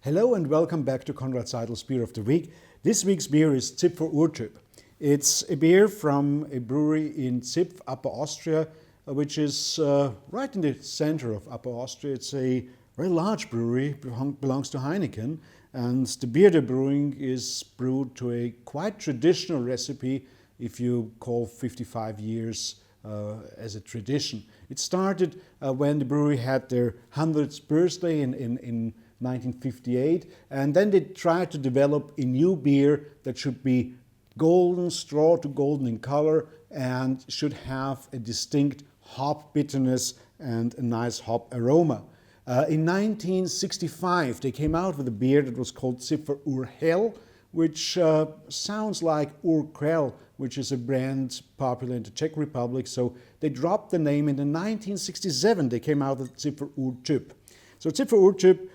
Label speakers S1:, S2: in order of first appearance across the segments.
S1: Hello and welcome back to Konrad Seidel's Beer of the Week. This week's beer is Zipfer Urtyp. It's a beer from a brewery in Zipf, Upper Austria, which is right in the center of Upper Austria. It's a very large brewery, belongs to Heineken, and the beer they're brewing is brewed to a quite traditional recipe if you call 55 years as a tradition. It started when the brewery had their 100th birthday in 1958, and then they tried to develop a new beer that should be golden, straw to golden in color, and should have a distinct hop bitterness and a nice hop aroma. In 1965, they came out with a beer that was called Zipfer Urhell, which sounds like Urquell, which is a brand popular in the Czech Republic. So they dropped the name, and in 1967 they came out with Zipfer Urtyp. So Zipfer Urtyp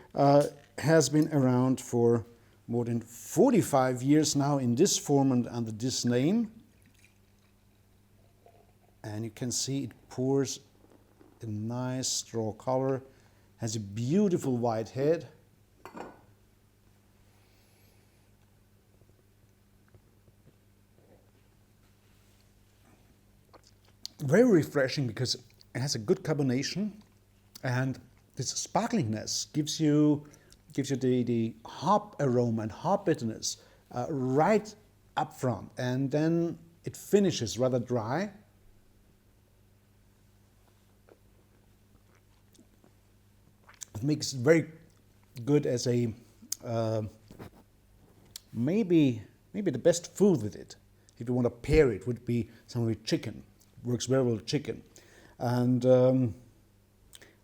S1: has been around for more than 45 years now in this form and under this name. And you can see it pours a nice straw color, has a beautiful white head. Very refreshing because it has a good carbonation, and this sparklingness gives you the hop aroma and hop bitterness right up front, and then it finishes rather dry. It makes it very good as a maybe the best food with it. If you want to pair it, would be some with chicken. Works very well with chicken, and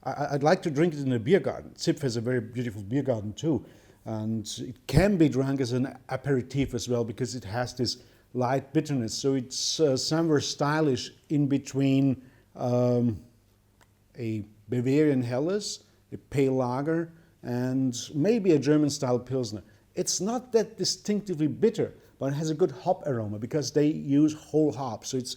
S1: I'd like to drink it in a beer garden. Zipf has a very beautiful beer garden too, and it can be drunk as an aperitif as well because it has this light bitterness. So it's somewhere stylish in between a Bavarian Helles, a pale lager, and maybe a German-style Pilsner. It's not that distinctively bitter, but it has a good hop aroma because they use whole hops. So it's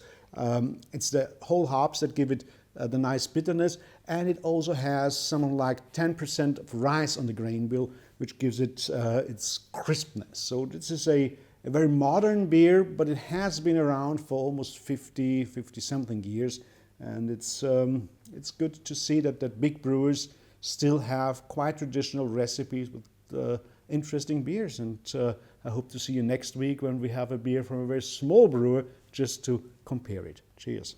S1: the whole hops that give it the nice bitterness, and it also has something like 10% of rice on the grain bill, which gives it its crispness. So this is a very modern beer, but it has been around for almost 50 something years, and it's good to see that big brewers still have quite traditional recipes with interesting beers, and I hope to see you next week when we have a beer from a very small brewer just to compare it. Cheers.